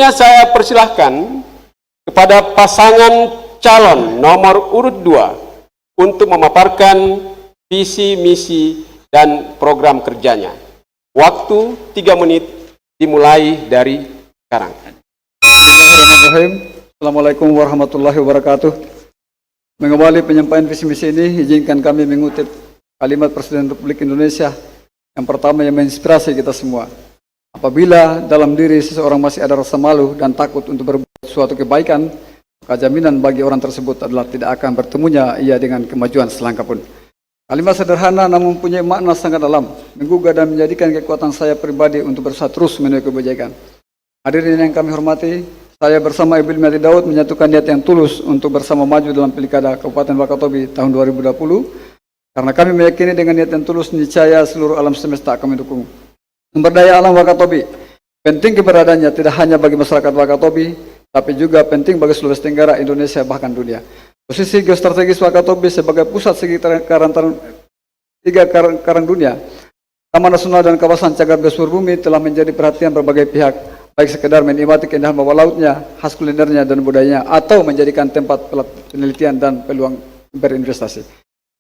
Selanjutnya saya persilahkan kepada pasangan calon nomor urut 2 untuk memaparkan visi, misi, dan program kerjanya. Waktu 3 menit dimulai dari sekarang. Bismillahirrahmanirrahim. Assalamualaikum warahmatullahi wabarakatuh. Mengawali penyampaian visi misi ini, izinkan kami mengutip kalimat Presiden Republik Indonesia yang pertama yang menginspirasi kita semua. Apabila dalam diri seseorang masih ada rasa malu dan takut untuk berbuat suatu kebaikan, maka jaminan bagi orang tersebut adalah tidak akan bertemunya ia dengan kemajuan selangkah pun. Kalimat sederhana namun punya makna sangat dalam, menggugah dan menjadikan kekuatan saya pribadi untuk berusaha terus menuju kebaikan. Hadirin yang kami hormati, saya bersama Ibu Melati Daud menyatukan niat yang tulus untuk bersama maju dalam Pilkada Kabupaten Wakatobi tahun 2020, karena kami meyakini dengan niat yang tulus niscaya seluruh alam semesta akan mendukung. Sumber daya alam Wakatobi penting keberadaannya tidak hanya bagi masyarakat Wakatobi, tapi juga penting bagi Sulawesi Tenggara, Indonesia, bahkan dunia. Posisi geostrategis Wakatobi sebagai pusat segi karang dunia, Taman Nasional dan kawasan cagar biosfer bumi telah menjadi perhatian berbagai pihak, baik sekedar menikmati keindahan bawah lautnya, khas kulinernya dan budayanya, atau menjadikan tempat penelitian dan peluang berinvestasi.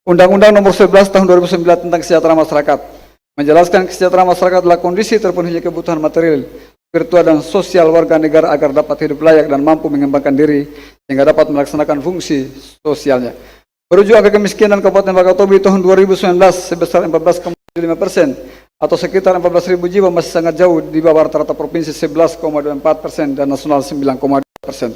Undang-Undang Nomor 11 Tahun 2009 tentang kesejahteraan masyarakat menjelaskan kesejahteraan masyarakat adalah kondisi terpenuhinya kebutuhan material, spiritual, dan sosial warga negara agar dapat hidup layak dan mampu mengembangkan diri sehingga dapat melaksanakan fungsi sosialnya. Merujuk angka kemiskinan Kabupaten Wakatobi tahun 2019 sebesar 14,5% atau sekitar 14.000 jiwa masih sangat jauh di bawah rata-rata provinsi 11,24% dan nasional 9,2%.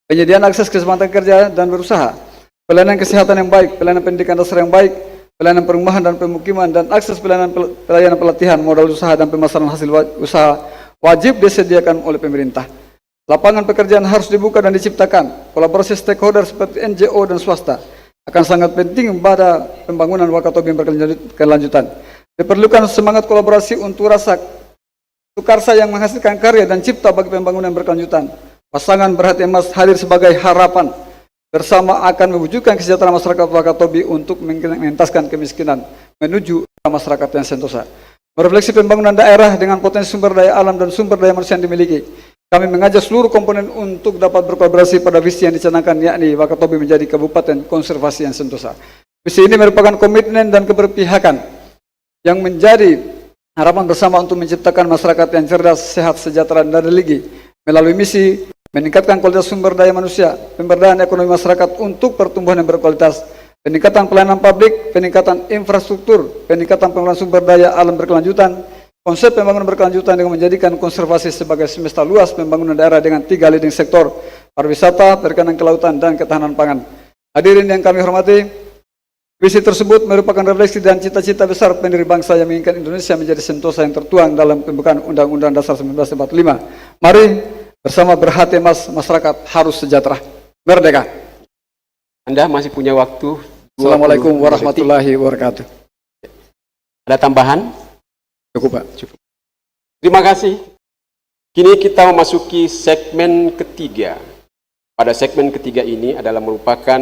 Penyediaan akses kesempatan kerja dan berusaha, pelayanan kesehatan yang baik, pelayanan pendidikan dasar yang baik, pelayanan perumahan dan pemukiman, dan akses pelayanan pelatihan, modal usaha, dan pemasaran hasil usaha wajib disediakan oleh pemerintah. Lapangan pekerjaan harus dibuka dan diciptakan. Kolaborasi stakeholder seperti NGO dan swasta akan sangat penting pada pembangunan Wakatobi yang berkelanjutan. Diperlukan semangat kolaborasi untuk rasa tukarsa yang menghasilkan karya dan cipta bagi pembangunan yang berkelanjutan. Pasangan berhati emas hadir sebagai harapan bersama akan mewujudkan kesejahteraan masyarakat Wakatobi untuk mengentaskan kemiskinan menuju masyarakat yang sentosa. Merefleksi pembangunan daerah dengan potensi sumber daya alam dan sumber daya manusia yang dimiliki, kami mengajak seluruh komponen untuk dapat berkolaborasi pada visi yang dicanangkan, yakni Wakatobi menjadi kabupaten konservasi yang sentosa. Visi ini merupakan komitmen dan keberpihakan yang menjadi harapan bersama untuk menciptakan masyarakat yang cerdas, sehat, sejahtera, dan religi. Melalui misi meningkatkan kualitas sumber daya manusia, pemberdayaan ekonomi masyarakat untuk pertumbuhan yang berkualitas, peningkatan pelayanan publik, peningkatan infrastruktur, peningkatan pengelolaan sumber daya alam berkelanjutan, konsep pembangunan berkelanjutan dengan menjadikan konservasi sebagai semesta luas pembangunan daerah dengan 3 leading sektor, pariwisata, perikanan kelautan, dan ketahanan pangan. Hadirin yang kami hormati, visi tersebut merupakan refleksi dan cita-cita besar pendiri bangsa yang menginginkan Indonesia menjadi sentosa yang tertuang dalam pembukaan Undang-Undang Dasar 1945. Mari bersama berhati emas, masyarakat harus sejahtera. Merdeka. Anda masih punya waktu. Assalamualaikum warahmatullahi wabarakatuh. Ada tambahan? Cukup, Pak. Cukup. Terima kasih. Kini kita memasuki segmen ketiga. Pada segmen ketiga ini adalah merupakan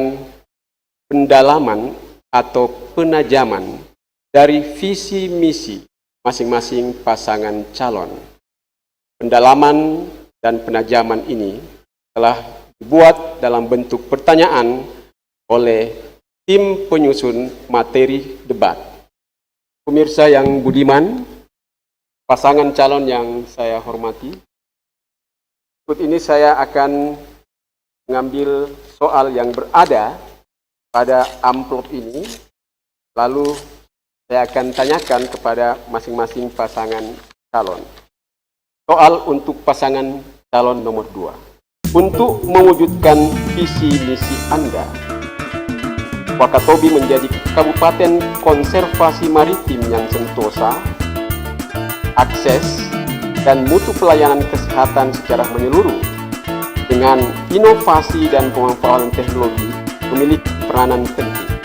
pendalaman atau penajaman dari visi misi masing-masing pasangan calon. Pendalaman dan penajaman ini telah dibuat dalam bentuk pertanyaan oleh tim penyusun materi debat. Pemirsa yang budiman, pasangan calon yang saya hormati, berikut ini saya akan mengambil soal yang berada pada amplop ini, lalu saya akan tanyakan kepada masing-masing pasangan calon. Soal untuk pasangan calon nomor 2. Untuk mewujudkan visi misi Anda, Wakatobi menjadi kabupaten konservasi maritim yang sentosa, akses dan mutu pelayanan kesehatan secara menyeluruh, dengan inovasi dan pemanfaatan teknologi memiliki peranan penting.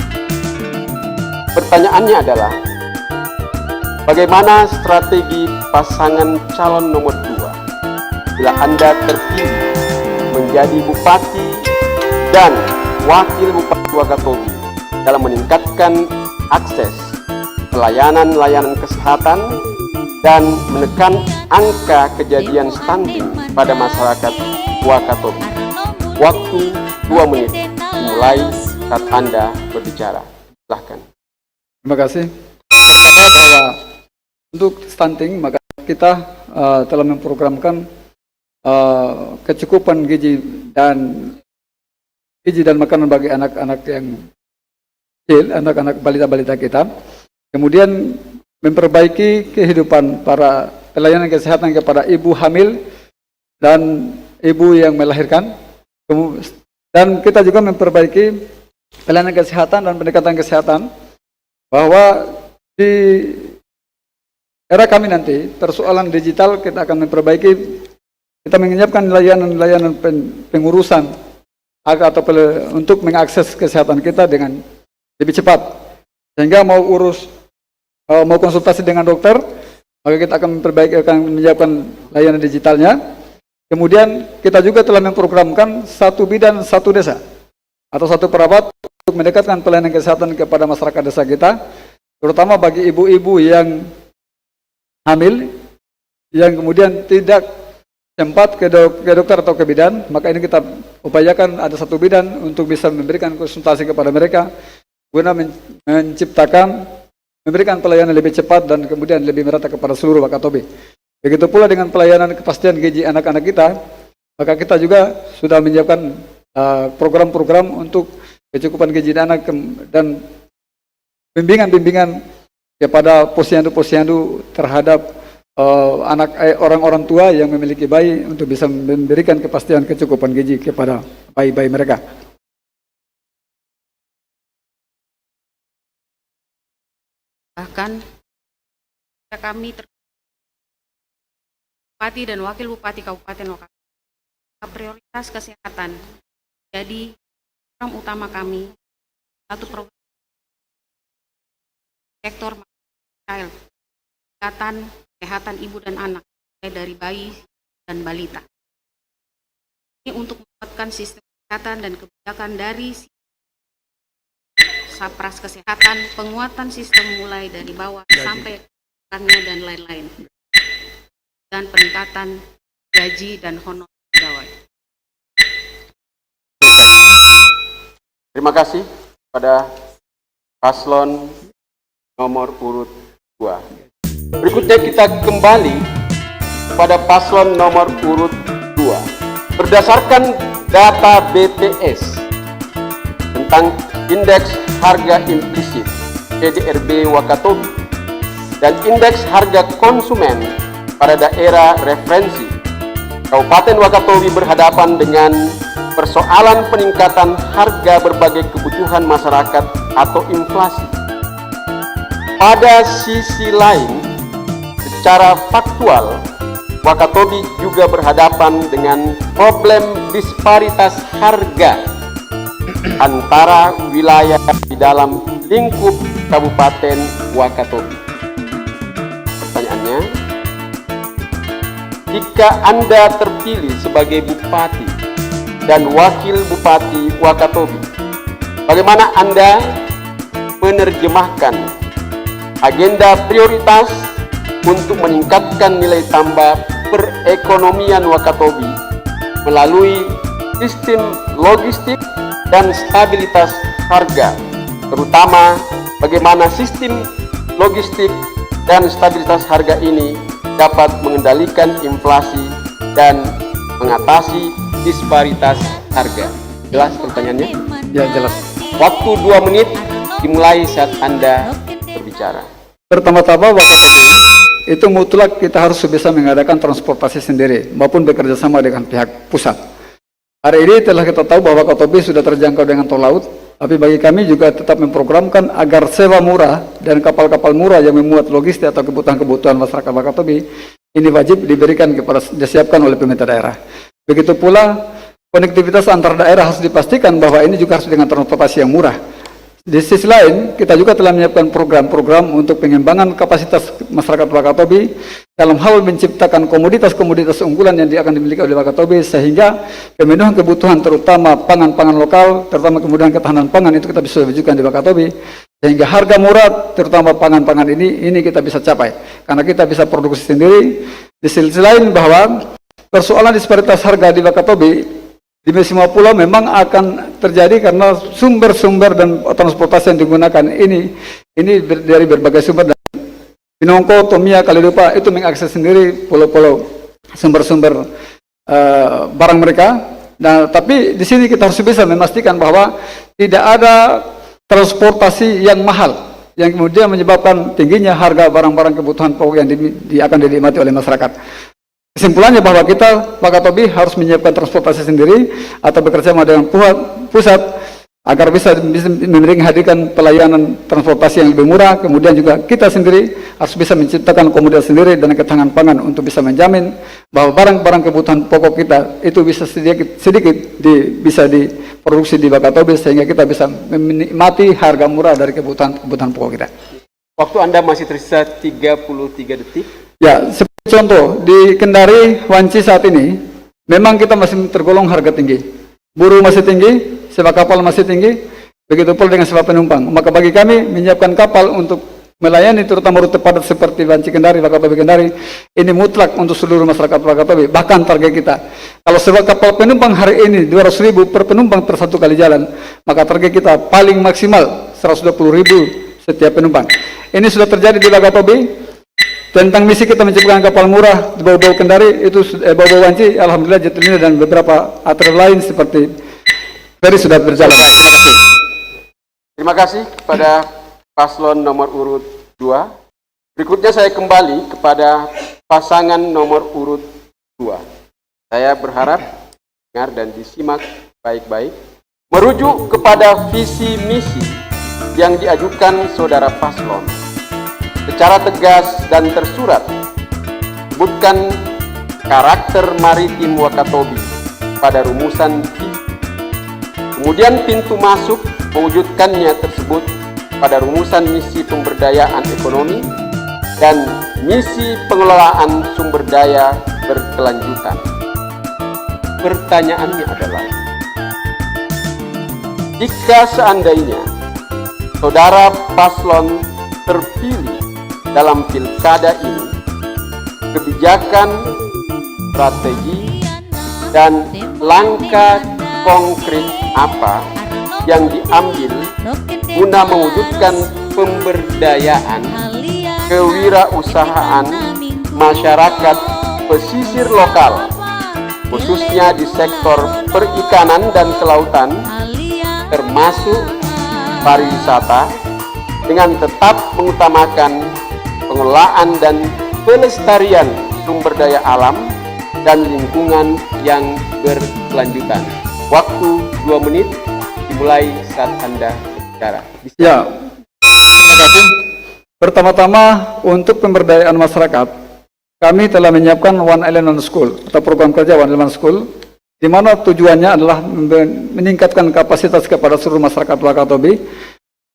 Pertanyaannya adalah, bagaimana strategi pasangan calon nomor 2 bila Anda terpilih menjadi Bupati dan Wakil Bupati Wakatobi dalam meningkatkan akses pelayanan-layanan kesehatan dan menekan angka kejadian stunting pada masyarakat Wakatobi. Waktu 2 menit dimulai saat Anda berbicara. Silahkan. Terima kasih. Bahwa untuk stunting, maka kita telah memprogramkan kecukupan gizi dan makanan bagi anak-anak yang kecil, anak-anak balita-balita kita. Kemudian memperbaiki kehidupan para pelayanan kesehatan kepada ibu hamil dan ibu yang melahirkan. Dan kita juga memperbaiki pelayanan kesehatan dan pendekatan kesehatan, bahwa di era kami nanti persoalan digital kita akan memperbaiki, kita menyiapkan layanan pengurusan atau untuk mengakses kesehatan kita dengan lebih cepat, sehingga mau konsultasi dengan dokter, maka kita akan menyiapkan layanan digitalnya. Kemudian kita juga telah memprogramkan 1 bidan 1 desa atau 1 perawat untuk mendekatkan pelayanan kesehatan kepada masyarakat desa kita, terutama bagi ibu-ibu yang hamil, yang kemudian tidak sempat ke dokter atau ke bidan. Maka ini kita upayakan ada 1 bidan untuk bisa memberikan konsultasi kepada mereka, guna memberikan pelayanan lebih cepat dan kemudian lebih merata kepada seluruh Wakatobi. Begitu pula dengan pelayanan kepastian gizi anak-anak kita, maka kita juga sudah menyiapkan program-program untuk kecukupan gizi anak dan bimbingan-bimbingan kepada posyandu-posyandu terhadap orang-orang tua yang memiliki bayi untuk bisa memberikan kepastian kecukupan gizi kepada bayi-bayi mereka. Bahkan kami Bupati dan Wakil Bupati Kabupaten Wakatobi, prioritas kesehatan jadi program utama kami. 1 program sektor child, kesehatan ibu dan anak, mulai dari bayi dan balita. Ini untuk menguatkan sistem kesehatan dan kebijakan dari Sapras Kesehatan, penguatan sistem mulai dari bawah sampai ke dan lain-lain, dan peningkatan gaji dan honor pegawai. Terima kasih pada paslon nomor urut 2. Berikutnya kita kembali pada paslon nomor urut 2. Berdasarkan data BPS tentang Indeks Harga Implisit PDRB Wakatobi dan Indeks Harga Konsumen pada daerah referensi, Kabupaten Wakatobi berhadapan dengan persoalan peningkatan harga berbagai kebutuhan masyarakat atau inflasi. Pada sisi lain, secara faktual, Wakatobi juga berhadapan dengan problem disparitas harga antara wilayah di dalam lingkup Kabupaten Wakatobi. Pertanyaannya, jika Anda terpilih sebagai Bupati dan Wakil Bupati Wakatobi, bagaimana Anda menerjemahkan agenda prioritas untuk meningkatkan nilai tambah perekonomian Wakatobi melalui sistem logistik dan stabilitas harga, terutama bagaimana sistem logistik dan stabilitas harga ini dapat mengendalikan inflasi dan mengatasi disparitas harga. Jelas pertanyaannya? Ya, jelas. Waktu 2 menit dimulai saat Anda berbicara. Pertama-tama, Wakatobi itu mutlak kita harus bisa mengadakan transportasi sendiri maupun bekerja sama dengan pihak pusat. Hari ini telah kita tahu bahwa Wakatobi sudah terjangkau dengan tol laut, tapi bagi kami juga tetap memprogramkan agar sewa murah dan kapal-kapal murah yang memuat logistik atau kebutuhan-kebutuhan masyarakat Wakatobi ini wajib disiapkan oleh pemerintah daerah. Begitu pula konektivitas antar daerah harus dipastikan bahwa ini juga harus dengan transportasi yang murah. Di sisi lain, kita juga telah menyiapkan program-program untuk pengembangan kapasitas masyarakat Wakatobi dalam hal menciptakan komoditas-komoditas unggulan yang akan dimiliki oleh Wakatobi, sehingga pemenuhan kebutuhan terutama pangan-pangan lokal, terutama kemudian ketahanan pangan itu kita bisa wujudkan di Wakatobi, sehingga harga murah terutama pangan-pangan ini kita bisa capai karena kita bisa produksi sendiri Di sisi lain bahwa persoalan disparitas harga di Wakatobi di semua pulau memang akan terjadi karena sumber-sumber dan transportasi yang digunakan ini dari berbagai sumber. Dan Pinongko, Tomia, Kalidupa itu mengakses sendiri pulau-pulau sumber-sumber barang mereka. Nah, tapi di sini kita harus bisa memastikan bahwa tidak ada transportasi yang mahal yang kemudian menyebabkan tingginya harga barang-barang kebutuhan pokok yang akan dinikmati oleh masyarakat. Kesimpulannya bahwa kita Wakatobi harus menyiapkan transportasi sendiri atau bekerja sama dengan pusat agar bisa menghadirkan pelayanan transportasi yang lebih murah. Kemudian juga kita sendiri harus bisa menciptakan komoditas sendiri dan ketahanan pangan untuk bisa menjamin bahwa barang-barang kebutuhan pokok kita itu bisa sedikit bisa diproduksi di Wakatobi sehingga kita bisa menikmati harga murah dari kebutuhan pokok kita. Waktu Anda masih tersisa 33 detik. Ya, seperti contoh di Kendari, Wanci saat ini memang kita masih tergolong harga tinggi. Buruh masih tinggi, sewa kapal masih tinggi, begitu pula dengan sewa penumpang. Maka bagi kami menyiapkan kapal untuk melayani terutama rute padat seperti Wanci Kendari, Wakatobi Kendari, ini mutlak untuk seluruh masyarakat Wakatobi. Bahkan target kita, kalau sewa kapal penumpang hari ini 200.000 per penumpang per satu kali jalan, maka target kita paling maksimal 120.000 setiap penumpang. Ini sudah terjadi di Wakatobi. Tentang misi kita menciptakan kapal murah di bawah Kendari itu bawah Wanci, alhamdulillah Jetlina dan beberapa atlet lain seperti Ferry sudah berjalan. Terima kasih. Terima kasih kepada paslon nomor urut 2. Berikutnya saya kembali kepada pasangan nomor urut 2. Saya berharap dengar dan disimak baik-baik. Merujuk kepada visi misi yang diajukan saudara paslon, secara tegas dan tersurat, sebutkan karakter maritim Wakatobi pada rumusan visi. Kemudian pintu masuk mewujudkannya tersebut pada rumusan misi pemberdayaan ekonomi dan misi pengelolaan sumber daya berkelanjutan. Pertanyaannya adalah, jika seandainya saudara paslon terpilih dalam pilkada ini, kebijakan, strategi, dan langkah konkret apa yang diambil guna mewujudkan pemberdayaan kewirausahaan masyarakat pesisir lokal, khususnya di sektor perikanan dan kelautan, termasuk pariwisata, dengan tetap mengutamakan pengelolaan dan pelestarian sumber daya alam dan lingkungan yang berkelanjutan. Waktu 2 menit dimulai saat Anda berbicara. Ya, terima kasih. Pertama-tama untuk pemberdayaan masyarakat, kami telah menyiapkan One Island One School atau program kerja One Island One School, di mana tujuannya adalah meningkatkan kapasitas kepada seluruh masyarakat Wakatobi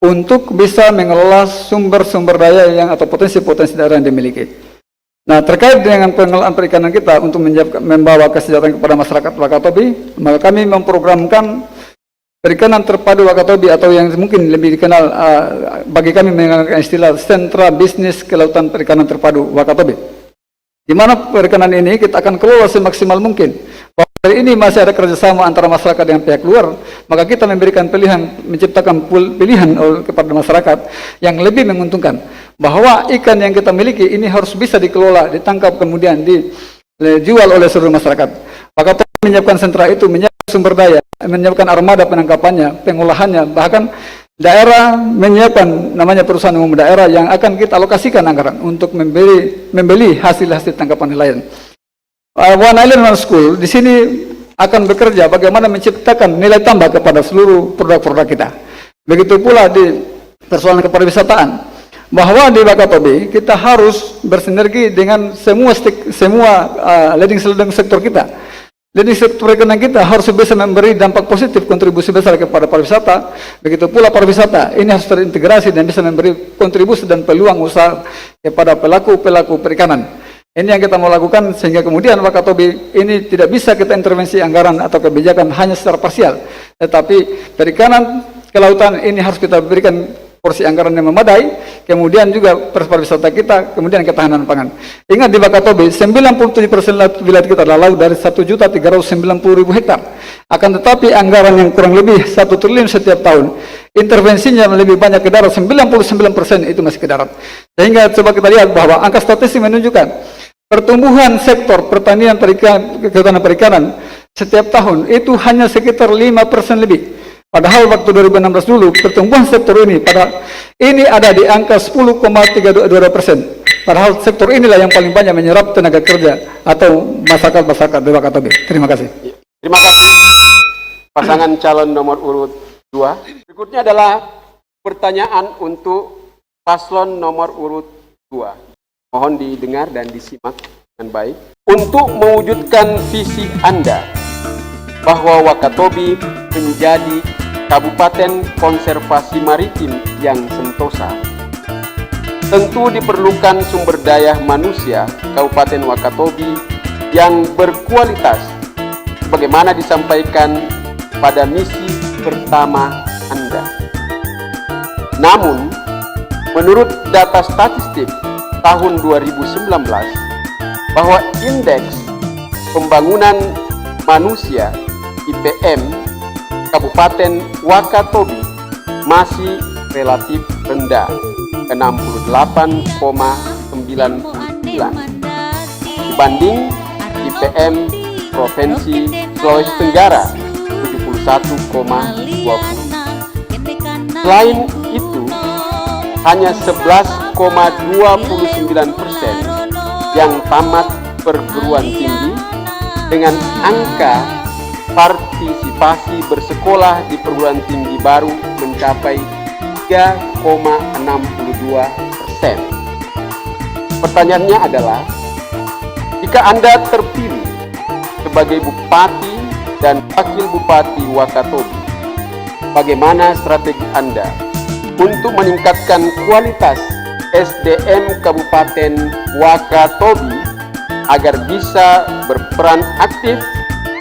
untuk bisa mengelola sumber-sumber daya yang atau potensi-potensi daerah yang dimiliki. Nah, terkait dengan pengelolaan perikanan kita untuk membawa kesejahteraan kepada masyarakat Wakatobi, maka kami memprogramkan perikanan terpadu Wakatobi atau yang mungkin lebih dikenal bagi kami menggunakan istilah sentra bisnis kelautan perikanan terpadu Wakatobi. Di mana perikanan ini kita akan kelola semaksimal mungkin. Bahwa hari ini masih ada kerjasama antara masyarakat dengan pihak luar, maka kita memberikan pilihan, menciptakan pilihan kepada masyarakat yang lebih menguntungkan. Bahwa ikan yang kita miliki ini harus bisa dikelola, ditangkap, kemudian dijual oleh seluruh masyarakat. Maka menyiapkan sentra itu, menyiapkan sumber daya, menyiapkan armada penangkapannya, pengolahannya, bahkan daerah menyiapkan namanya perusahaan umum daerah yang akan kita alokasikan anggaran untuk membeli hasil-hasil tangkapan nelayan. One Island One School di sini akan bekerja bagaimana menciptakan nilai tambah kepada seluruh produk-produk kita. Begitu pula di persoalan kepariwisataan, bahwa di Wakatobi kita harus bersinergi dengan semua leading sektor kita. Leading sektor perikanan kita harus bisa memberi dampak positif, kontribusi besar kepada pariwisata. Begitu pula pariwisata ini harus terintegrasi dan bisa memberi kontribusi dan peluang usaha kepada pelaku-pelaku perikanan. Ini yang kita mau lakukan sehingga kemudian Wakatobi ini tidak bisa kita intervensi anggaran atau kebijakan hanya secara parsial, tetapi perikanan kelautan ini harus kita berikan porsi anggaran yang memadai kemudian juga pariwisata kita, kemudian ketahanan pangan. Ingat di Wakatobi, 97% wilayah kita adalah laut dari 1.390.000 hektar. Akan tetapi anggaran yang kurang lebih 1 triliun setiap tahun, intervensinya lebih banyak ke darat, 99% itu masih ke darat. Sehingga coba kita lihat bahwa angka statistik menunjukkan pertumbuhan sektor pertanian kehutanan perikanan setiap tahun itu hanya sekitar 5% lebih. Padahal waktu 2016 dulu pertumbuhan sektor ini ada di angka 10,32%. Padahal sektor inilah yang paling banyak menyerap tenaga kerja atau masyarakat di Wakatobi. Terima kasih. Terima kasih pasangan calon nomor urut 2. Berikutnya adalah pertanyaan untuk paslon nomor urut 2. Mohon didengar dan disimak dengan baik. Untuk mewujudkan visi Anda bahwa Wakatobi menjadi Kabupaten Konservasi Maritim yang sentosa, tentu diperlukan sumber daya manusia Kabupaten Wakatobi yang berkualitas sebagaimana disampaikan pada misi pertama Anda. Namun, menurut data statistik tahun 2019, bahwa indeks pembangunan manusia IPM Kabupaten Wakatobi masih relatif rendah, 68,99 dibanding IPM Provinsi Sulawesi Tenggara 71,20. Selain itu, hanya 11,29% yang tamat perguruan tinggi dengan angka partisipasi bersekolah di perguruan tinggi baru mencapai 3,62%. Pertanyaannya adalah, jika Anda terpilih sebagai Bupati dan Wakil Bupati Wakatobi, bagaimana strategi Anda untuk meningkatkan kualitas SDM Kabupaten Wakatobi agar bisa berperan aktif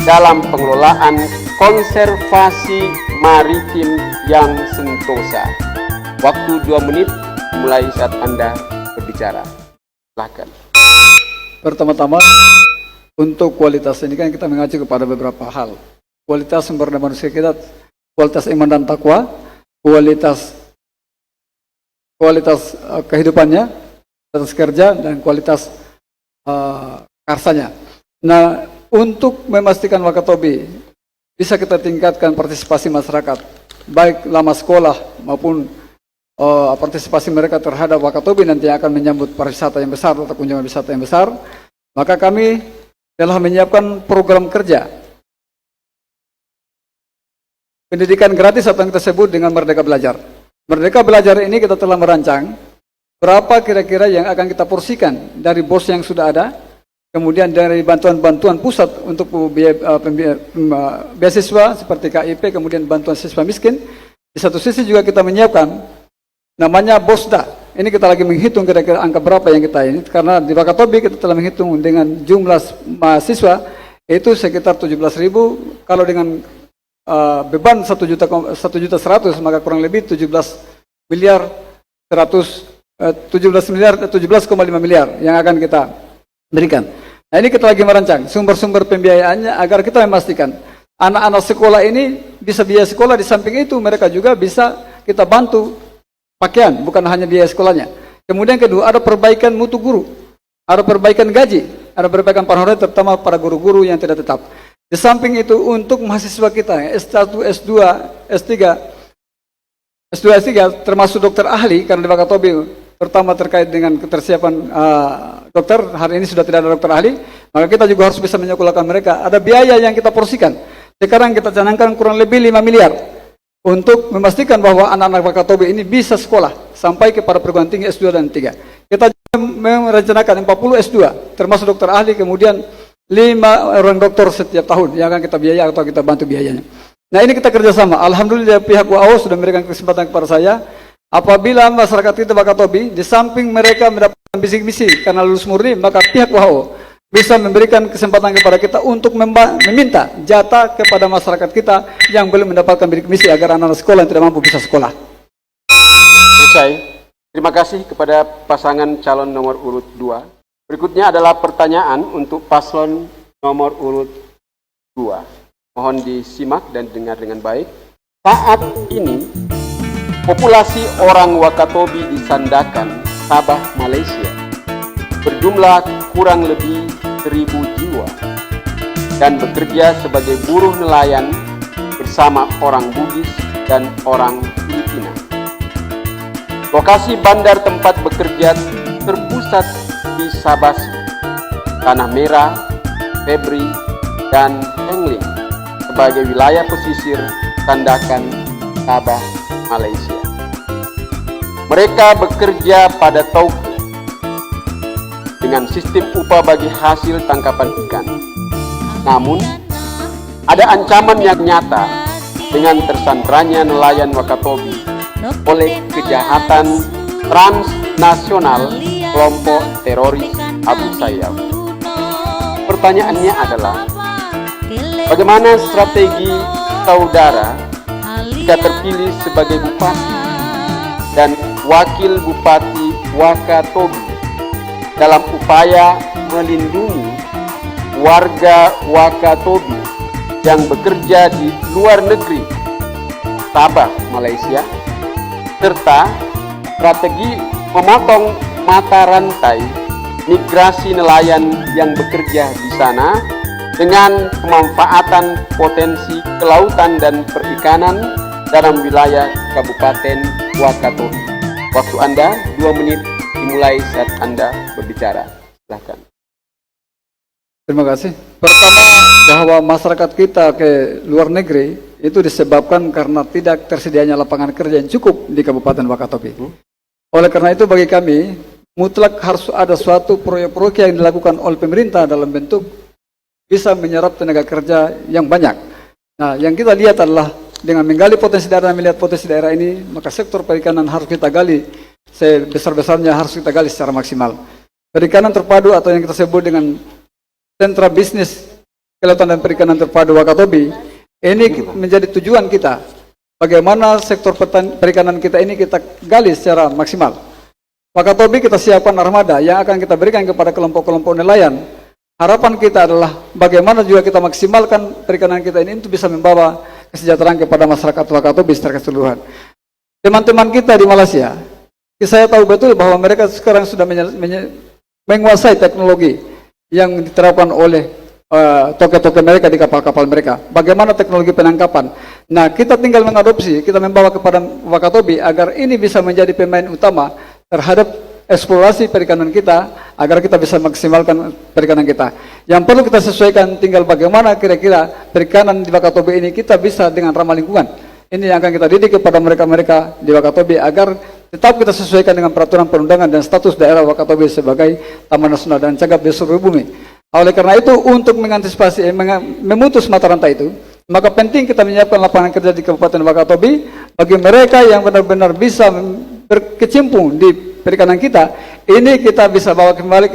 dalam pengelolaan konservasi maritim yang sentosa? Waktu 2 menit mulai saat Anda berbicara. Silakan. Pertama-tama, untuk kualitas ini kan kita mengacu kepada beberapa hal. Kualitas sumber daya manusia kita, kualitas iman dan takwa, kualitas kehidupannya, kualitas kerja, dan kualitas karsanya. Nah, untuk memastikan Wakatobi bisa kita tingkatkan partisipasi masyarakat, baik lama sekolah maupun partisipasi mereka terhadap Wakatobi nanti akan menyambut pariwisata yang besar atau kunjungan wisata yang besar, maka kami telah menyiapkan program kerja pendidikan gratis atau yang kita sebut dengan Merdeka Belajar. Merdeka Belajar ini kita telah merancang berapa kira-kira yang akan kita porsikan dari bos yang sudah ada, kemudian dari bantuan-bantuan pusat untuk beasiswa seperti KIP, kemudian bantuan siswa miskin. Di satu sisi juga kita menyiapkan namanya Bosda. Ini kita lagi menghitung kira-kira angka berapa yang kita ini, karena di Wakatobi kita telah menghitung dengan jumlah mahasiswa itu sekitar 17.000. Kalau dengan beban 1.100.000 maka kurang lebih 17,5 miliar yang akan kita berikan. Nah, ini kita lagi merancang sumber-sumber pembiayaannya agar kita memastikan anak-anak sekolah ini bisa biaya sekolah, di samping itu mereka juga bisa kita bantu pakaian, bukan hanya biaya sekolahnya. Kemudian kedua, ada perbaikan mutu guru, ada perbaikan gaji, ada perbaikan honorer terutama para guru-guru yang tidak tetap. Di samping itu untuk mahasiswa kita S1, S2, S3, termasuk dokter ahli, karena di Wakatobi pertama terkait dengan ketersiapan dokter, hari ini sudah tidak ada dokter ahli, maka kita juga harus bisa menyekolahkan mereka. Ada biaya yang kita porsikan. Sekarang kita canangkan kurang lebih 5 miliar untuk memastikan bahwa anak-anak Wakatobi ini bisa sekolah sampai kepada perguruan tinggi S2 dan 3. Kita juga merencanakan 40 S2, termasuk dokter ahli, kemudian 5 orang dokter setiap tahun yang akan kita biaya atau kita bantu biayanya. Nah, ini kita kerjasama. Alhamdulillah pihak WAO sudah memberikan kesempatan kepada saya. Apabila masyarakat kita Wakatobi, di samping mereka mendapatkan misi karena lulus murni, maka pihak WAO bisa memberikan kesempatan kepada kita untuk meminta jatah kepada masyarakat kita yang belum mendapatkan bidik misi agar anak-anak sekolah yang tidak mampu bisa sekolah. Selesai. Terima kasih kepada pasangan calon nomor urut 2. Berikutnya adalah pertanyaan untuk paslon nomor urut 2. Mohon disimak dan dengar dengan baik. Saat ini, populasi orang Wakatobi di Sandakan, Sabah, Malaysia, berjumlah kurang lebih 1.000 jiwa dan bekerja sebagai buruh nelayan bersama orang Bugis dan orang Filipina. Lokasi bandar tempat bekerja terpusat di Sabah, Tanah Merah, Febri, dan Hengling sebagai wilayah pesisir Sandakan, Sabah, Malaysia. Mereka bekerja pada tauku dengan sistem upah bagi hasil tangkapan ikan. Namun, ada ancaman yang nyata dengan tersandranya nelayan Wakatobi oleh kejahatan transnasional kelompok teroris Abu Sayyaf. Pertanyaannya adalah, bagaimana strategi saudara jika terpilih sebagai bupati dan wakil bupati Wakatobi dalam upaya melindungi warga Wakatobi yang bekerja di luar negeri, Sabah, Malaysia, serta strategi memotong mata rantai migrasi nelayan yang bekerja di sana dengan pemanfaatan potensi kelautan dan perikanan dalam wilayah Kabupaten Wakatobi. Waktu Anda 2 menit dimulai saat Anda berbicara. Silakan. Terima kasih. Pertama, bahwa masyarakat kita ke luar negeri itu disebabkan karena tidak tersedianya lapangan kerja yang cukup di Kabupaten Wakatobi. Oleh karena itu bagi kami, mutlak harus ada suatu proyek-proyek yang dilakukan oleh pemerintah dalam bentuk bisa menyerap tenaga kerja yang banyak. Nah, yang kita lihat adalah dengan menggali potensi daerah dan melihat potensi daerah ini, maka sektor perikanan harus kita gali sebesar-besarnya, harus kita gali secara maksimal. Perikanan terpadu atau yang kita sebut dengan sentra bisnis kelautan dan perikanan terpadu Wakatobi, ini menjadi tujuan kita. Bagaimana sektor perikanan kita ini kita gali secara maksimal. Wakatobi kita siapkan armada yang akan kita berikan kepada kelompok-kelompok nelayan. Harapan kita adalah bagaimana juga kita maksimalkan perikanan kita ini untuk bisa membawa kesejahteraan kepada masyarakat Wakatobi secara keseluruhan. Teman-teman kita di Malaysia, saya tahu betul bahwa mereka sekarang sudah menguasai teknologi yang diterapkan oleh toke-toke mereka di kapal-kapal mereka. Bagaimana teknologi penangkapan? Nah, kita tinggal mengadopsi, kita membawa kepada Wakatobi agar ini bisa menjadi pemain utama terhadap eksplorasi perikanan kita, agar kita bisa maksimalkan perikanan kita. Yang perlu kita sesuaikan tinggal bagaimana kira-kira perikanan di Wakatobi ini kita bisa dengan ramah lingkungan. Ini yang akan kita didik kepada mereka-mereka di Wakatobi agar tetap kita sesuaikan dengan peraturan perundangan dan status daerah Wakatobi sebagai Taman Nasional dan Cagar Biosfer Bumi. Oleh karena itu, untuk mengantisipasi, memutus mata rantai itu, maka penting kita menyiapkan lapangan kerja di Kabupaten Wakatobi bagi mereka yang benar-benar bisa berkecimpung di perikanan kita. Ini kita bisa bawa kembali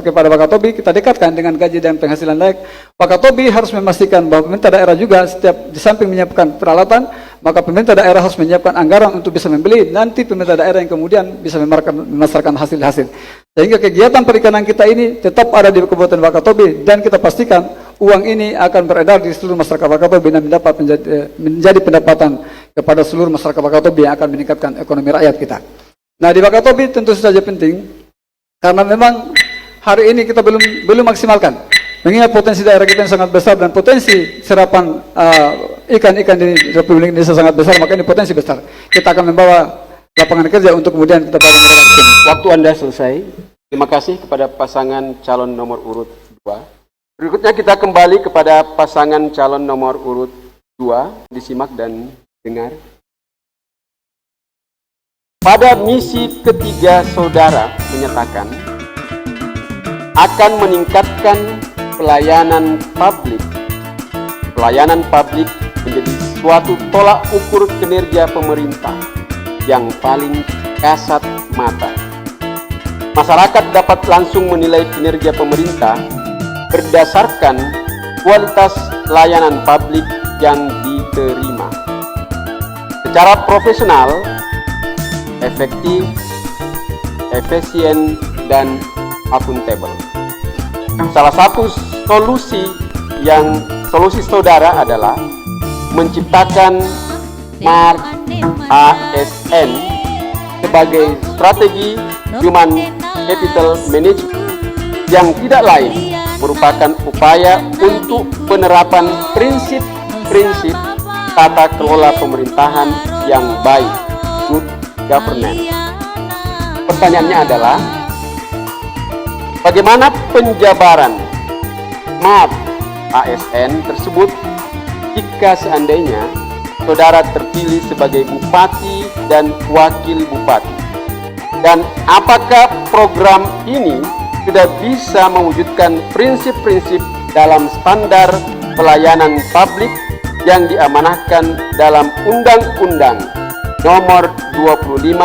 kepada Wakatobi, kita dekatkan dengan gaji dan penghasilan layak. Wakatobi harus memastikan bahwa pemerintah daerah juga setiap di samping menyiapkan peralatan, maka pemerintah daerah harus menyiapkan anggaran untuk bisa membeli. Nanti pemerintah daerah yang kemudian bisa memasarkan hasil-hasil. Sehingga kegiatan perikanan kita ini tetap ada di Kabupaten Wakatobi dan kita pastikan uang ini akan beredar di seluruh masyarakat Wakatobi dan dapat menjadi pendapatan kepada seluruh masyarakat Wakatobi yang akan meningkatkan ekonomi rakyat kita. Nah, di Wakatobi tentu saja penting karena memang hari ini kita belum maksimalkan. Mengingat potensi daerah kita yang sangat besar dan potensi serapan ikan-ikan di Republik Indonesia sangat besar, maka ini potensi besar. Kita akan membawa lapangan kerja untuk kemudian kita bawa mereka ke sini. Waktu Anda selesai. Terima kasih kepada pasangan calon nomor urut 2. Berikutnya kita kembali kepada pasangan calon nomor urut 2. Disimak dan dengar. Pada misi ketiga saudara menyatakan akan meningkatkan pelayanan publik. Pelayanan publik menjadi suatu tolak ukur kinerja pemerintah yang paling kasat mata. Masyarakat dapat langsung menilai kinerja pemerintah berdasarkan kualitas layanan publik yang diterima. Secara profesional, efektif, efisien, dan akuntabel. Salah satu solusi saudara adalah menciptakan Smart ASN sebagai strategi Human Capital Management yang tidak lain merupakan upaya untuk penerapan prinsip-prinsip tata kelola pemerintahan yang baik, good governance. Pertanyaannya adalah, bagaimana penjabaran Smart ASN tersebut jika seandainya saudara terpilih sebagai bupati dan wakil bupati? Dan apakah program ini sudah bisa mewujudkan prinsip-prinsip dalam standar pelayanan publik yang diamanahkan dalam Undang-Undang Nomor 25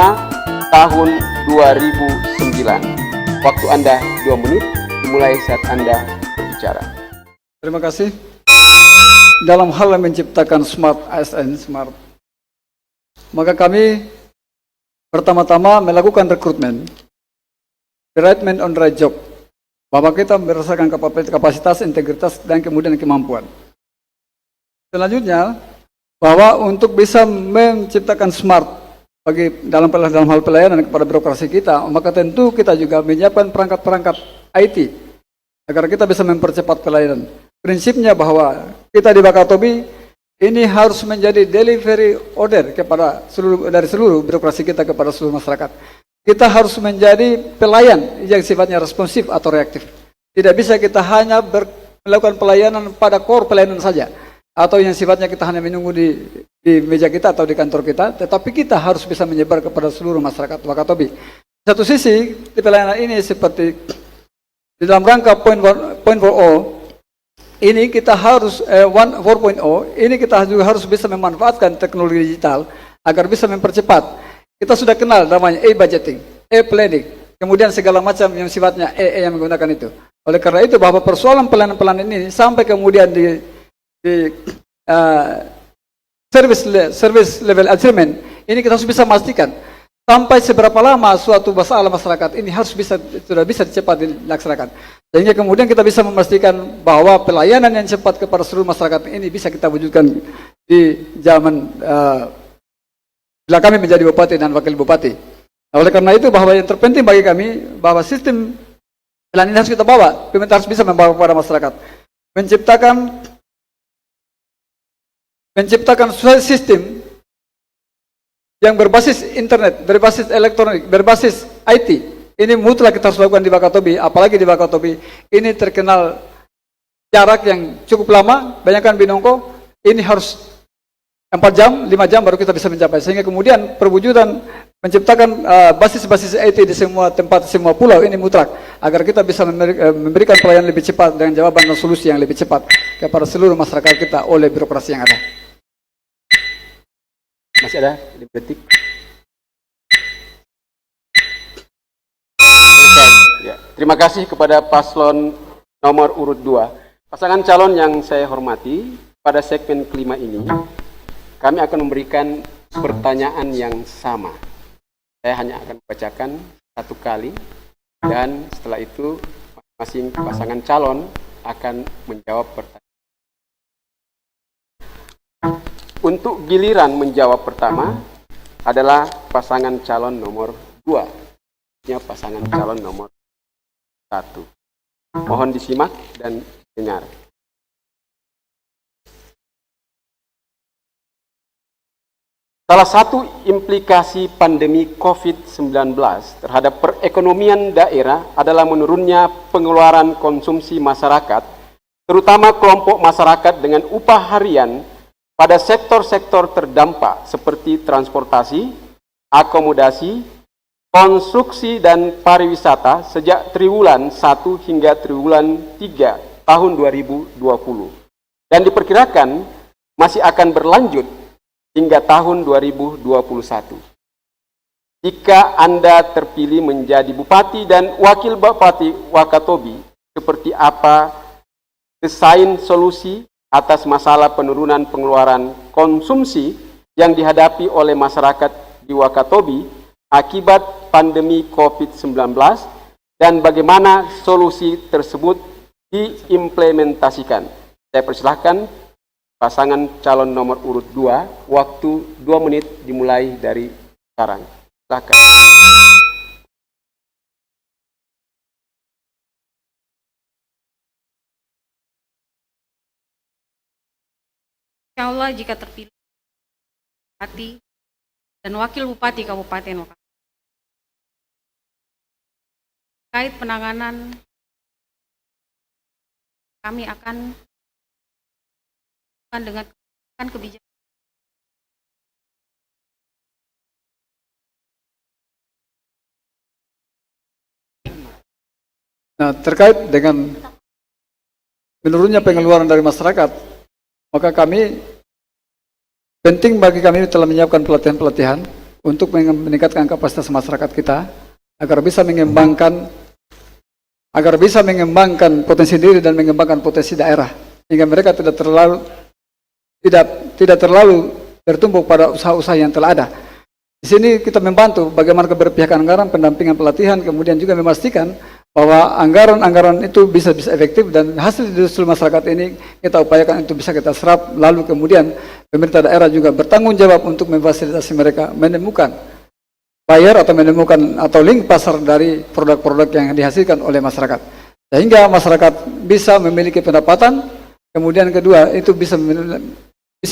Tahun 2009. Waktu Anda 2 menit, dimulai saat Anda berbicara. Terima kasih. Dalam hal menciptakan Smart ASN, maka kami pertama-tama melakukan rekrutmen, the right man on the right job, bahwa kita berdasarkan kapasitas, integritas, dan kemudian kemampuan. Selanjutnya, bahwa untuk bisa menciptakan smart bagi dalam hal pelayanan kepada birokrasi kita, maka tentu kita juga menyiapkan perangkat-perangkat IT agar kita bisa mempercepat pelayanan. Prinsipnya bahwa kita di Wakatobi ini harus menjadi delivery order kepada seluruh birokrasi kita kepada seluruh masyarakat. Kita harus menjadi pelayan yang sifatnya responsif atau reaktif. Tidak bisa kita hanya melakukan pelayanan pada core pelayanan saja, atau yang sifatnya kita hanya menunggu di meja kita atau di kantor kita, tetapi kita harus bisa menyebar kepada seluruh masyarakat Wakatobi. Satu sisi, di pelayanan ini seperti di dalam rangka point 4.0, ini kita harus 4.0, ini kita juga harus bisa memanfaatkan teknologi digital agar bisa mempercepat. Kita sudah kenal namanya e-budgeting, e-planning, kemudian segala macam yang sifatnya yang menggunakan itu. Oleh karena itu bahwa persoalan pelayanan ini sampai kemudian di service level achievement ini kita harus bisa memastikan sampai seberapa lama suatu masalah masyarakat ini sudah bisa cepat dilaksanakan, sehingga kemudian kita bisa memastikan bahwa pelayanan yang cepat kepada seluruh masyarakat ini bisa kita wujudkan di zaman bila kami menjadi bupati dan wakil bupati. Nah, oleh karena itu bahwa yang terpenting bagi kami bahwa sistem pelayanan ini harus kita bawa, pemerintah harus bisa membawa kepada masyarakat, menciptakan sistem yang berbasis internet, berbasis elektronik, berbasis IT. Ini mutlak kita harus lakukan di Wakatobi, apalagi di Wakatobi ini terkenal jarak yang cukup lama. Bayangkan Binongko, ini harus 4 jam, 5 jam baru kita bisa mencapai. Sehingga kemudian perwujudan menciptakan basis-basis IT di semua tempat, semua pulau ini mutlak, agar kita bisa memberikan pelayanan lebih cepat dengan jawaban dan solusi yang lebih cepat kepada seluruh masyarakat kita oleh birokrasi yang ada. Masih ada 5 detik. Ya, terima kasih kepada paslon nomor urut 2. Pasangan calon yang saya hormati, pada segmen kelima ini kami akan memberikan pertanyaan yang sama. Saya hanya akan membacakan 1 kali dan setelah itu masing-masing pasangan calon akan menjawab pertanyaan. Untuk giliran menjawab pertama adalah pasangan calon nomor 2, pasangan calon nomor 1. Mohon disimak dan dengar. Salah satu implikasi pandemi COVID-19 terhadap perekonomian daerah adalah menurunnya pengeluaran konsumsi masyarakat, terutama kelompok masyarakat dengan upah harian pada sektor-sektor terdampak seperti transportasi, akomodasi, konstruksi, dan pariwisata sejak triwulan 1 hingga triwulan 3 tahun 2020. Dan diperkirakan masih akan berlanjut hingga tahun 2021. Jika Anda terpilih menjadi Bupati dan Wakil Bupati Wakatobi, seperti apa desain solusi atas masalah penurunan pengeluaran konsumsi yang dihadapi oleh masyarakat di Wakatobi akibat pandemi COVID-19 dan bagaimana solusi tersebut diimplementasikan. Saya persilahkan pasangan calon nomor urut 2, waktu 2 menit dimulai dari sekarang. Silakan. Insya Allah jika terpilih Bupati dan Wakil Bupati Kabupaten Wakatobi terkait penanganan, kami akan dengan kebijakan Nah, terkait dengan menurunnya pengeluaran dari masyarakat, maka penting bagi kami telah menyiapkan pelatihan-pelatihan untuk meningkatkan kapasitas masyarakat kita agar bisa mengembangkan potensi diri dan mengembangkan potensi daerah, hingga mereka tidak terlalu tertumpuk pada usaha-usaha yang telah ada. Di sini kita membantu bagaimana keberpihakan anggaran, pendampingan pelatihan, kemudian juga memastikan bahwa anggaran-anggaran itu bisa efektif dan hasil dari seluruh masyarakat ini kita upayakan itu bisa kita serap, lalu kemudian pemerintah daerah juga bertanggung jawab untuk memfasilitasi mereka menemukan buyer atau link pasar dari produk-produk yang dihasilkan oleh masyarakat, sehingga masyarakat bisa memiliki pendapatan, kemudian kedua itu bisa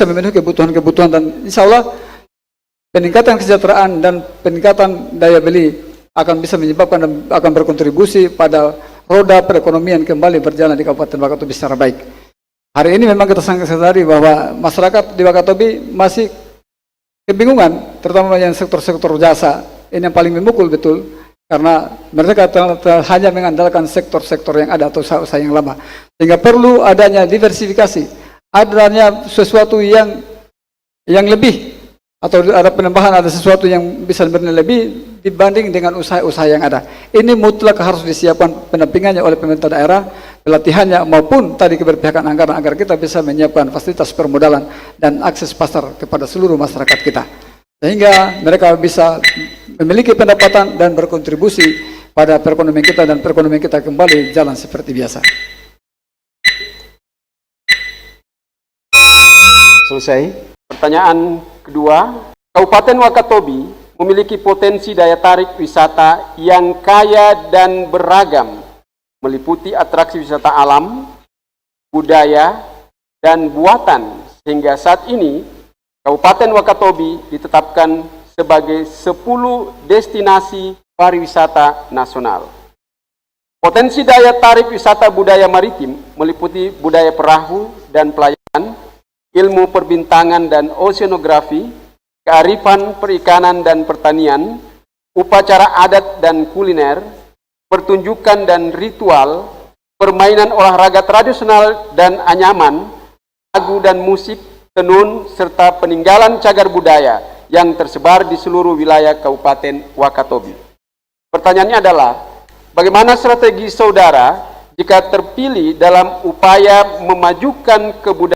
memenuhi kebutuhan-kebutuhan, dan insya Allah peningkatan kesejahteraan dan peningkatan daya beli akan bisa menyebabkan dan akan berkontribusi pada roda perekonomian kembali berjalan di Kabupaten Wakatobi secara baik. Hari ini memang kita sangat sadari bahwa masyarakat di Wakatobi masih kebingungan, terutama yang sektor-sektor jasa. Ini yang paling memukul betul, karena mereka hanya mengandalkan sektor-sektor yang ada atau usaha-usaha yang lama. Sehingga perlu adanya diversifikasi, adanya sesuatu yang lebih, atau ada penambahan, ada sesuatu yang bisa bernilai lebih dibanding dengan usaha-usaha yang ada. Ini mutlak harus disiapkan pendampingannya oleh pemerintah daerah, pelatihannya maupun tadi keberpihakan anggaran agar kita bisa menyiapkan fasilitas permodalan dan akses pasar kepada seluruh masyarakat kita, sehingga mereka bisa memiliki pendapatan dan berkontribusi pada perekonomian kita, dan perekonomian kita kembali jalan seperti biasa. Selesai. Pertanyaan kedua, Kabupaten Wakatobi memiliki potensi daya tarik wisata yang kaya dan beragam, meliputi atraksi wisata alam, budaya, dan buatan, sehingga saat ini Kabupaten Wakatobi ditetapkan sebagai 10 destinasi pariwisata nasional. Potensi daya tarik wisata budaya maritim meliputi budaya perahu dan pelayaran, ilmu perbintangan dan oceanografi, kearifan perikanan dan pertanian, upacara adat dan kuliner, pertunjukan dan ritual, permainan olahraga tradisional dan anyaman, lagu dan musik, tenun, serta peninggalan cagar budaya yang tersebar di seluruh wilayah Kabupaten Wakatobi. Pertanyaannya adalah, bagaimana strategi saudara jika terpilih dalam upaya memajukan kebudayaan